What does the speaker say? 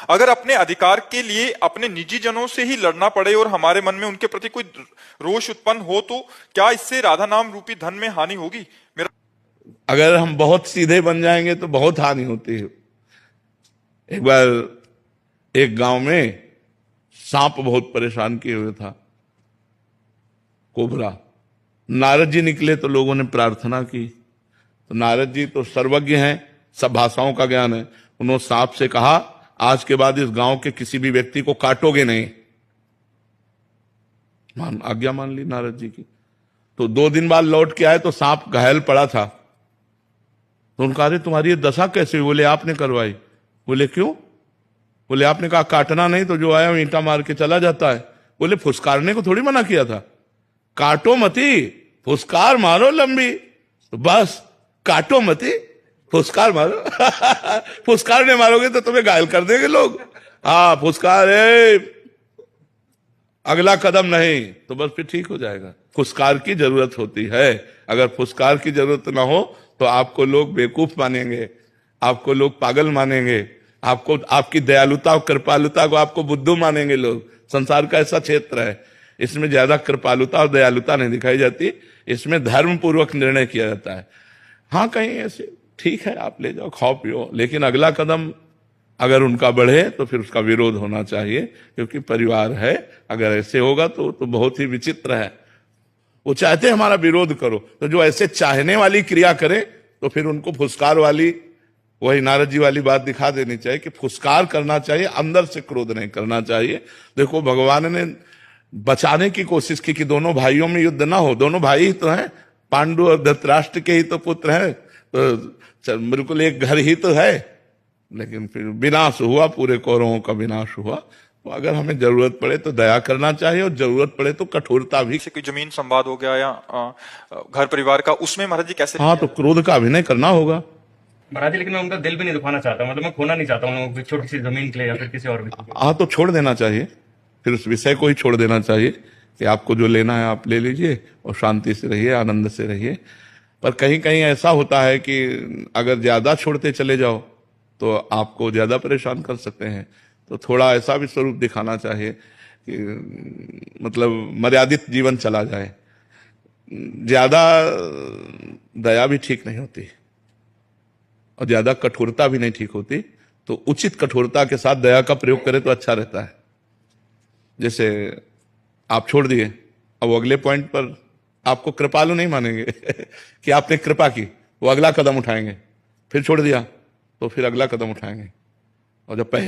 अगर अपने अधिकार के लिए अपने निजी जनों से ही लड़ना पड़े और हमारे मन में उनके प्रति कोई रोष उत्पन्न हो, तो क्या इससे राधा नाम रूपी धन में हानि होगी? अगर हम बहुत सीधे बन जाएंगे तो बहुत हानि होती है। एक बार एक गांव में सांप बहुत परेशान किए हुए था, कोबरा। नारद जी निकले तो लोगों ने प्रार्थना की, तो नारद जी तो सर्वज्ञ हैं, सब भाषाओं का ज्ञान है। उन्होंने सांप से कहा, आज के बाद इस गांव के किसी भी व्यक्ति को काटोगे नहीं। आज्ञा मान ली नारद जी की। तो 2 दिन बाद लौट के आए तो सांप घायल पड़ा था। तो उनका, अरे तुम्हारी ये दशा कैसे हुई? बोले आपने करवाई। बोले क्यों? बोले आपने कहा काटना नहीं, तो जो आया ईंटा मार के चला जाता है। बोले फुसकारने को थोड़ी मना किया था, काटो मती, फुसकार मारो लंबी, तो बस काटो मती, फुसकार मारो। फुसकार नहीं मारोगे तो तुम्हें घायल कर देंगे लोग। हाँ, फुसकार है, अगला कदम नहीं, तो बस फिर ठीक हो जाएगा। फुसकार की जरूरत होती है। अगर फुसकार की जरूरत ना हो तो आपको लोग बेवकूफ मानेंगे, आपको लोग पागल मानेंगे, आपको आपकी दयालुता और कृपालुता को आपको बुद्धू मानेंगे लोग। संसार का ऐसा क्षेत्र है, इसमें ज्यादा कृपालुता और दयालुता नहीं दिखाई जाती, इसमें धर्म पूर्वक निर्णय किया जाता है। हाँ, कहीं ऐसे ठीक है, आप ले जाओ, खाओ पियो, लेकिन अगला कदम अगर उनका बढ़े तो फिर उसका विरोध होना चाहिए, क्योंकि परिवार है। अगर ऐसे होगा तो बहुत ही विचित्र है। वो चाहते हमारा विरोध करो, तो जो ऐसे चाहने वाली क्रिया करे तो फिर उनको फुसकार वाली, वही नारद जी वाली बात दिखा देनी चाहिए कि फुसकार करना चाहिए, अंदर से क्रोध नहीं करना चाहिए। देखो, भगवान ने बचाने की कोशिश की कि दोनों भाइयों में युद्ध ना हो। दोनों भाई ही तो हैं, पांडु और धृतराष्ट्र के ही तो पुत्र हैं, तो बिल्कुल एक घर ही तो है। लेकिन फिर विनाश हुआ, पूरे कौरवों का विनाश हुआ। तो अगर हमें जरूरत पड़े तो दया करना चाहिए, और जरूरत पड़े तो कठोरता भी। कोई जमीन संवाद हो गया या घर परिवार का, उसमें महाराज जी कैसे? हाँ, तो क्रोध का अभिनय करना होगा महाराज जी, लेकिन मैं उनका दिल भी नहीं दुखाना चाहता, मतलब मैं खोना नहीं चाहता हूँ छोटी सी जमीन के लिए या फिर किसी और भी। हाँ, तो छोड़ देना चाहिए, फिर उस विषय को ही छोड़ देना चाहिए कि आपको जो लेना है आप ले लीजिए और शांति से रहिए, आनंद से रहिए। पर कहीं कहीं ऐसा होता है कि अगर ज्यादा छोड़ते चले जाओ तो आपको ज्यादा परेशान कर सकते हैं। तो थोड़ा ऐसा भी स्वरूप दिखाना चाहिए कि मतलब मर्यादित जीवन चला जाए। ज्यादा दया भी ठीक नहीं होती और ज्यादा कठोरता भी नहीं ठीक होती। तो उचित कठोरता के साथ दया का प्रयोग करें तो अच्छा रहता है। जैसे आप छोड़ दिए, अब अगले पॉइंट पर आपको कृपालु नहीं मानेंगे कि आपने कृपा की, वो अगला कदम उठाएंगे। फिर छोड़ दिया तो फिर अगला कदम उठाएंगे। और जब पहले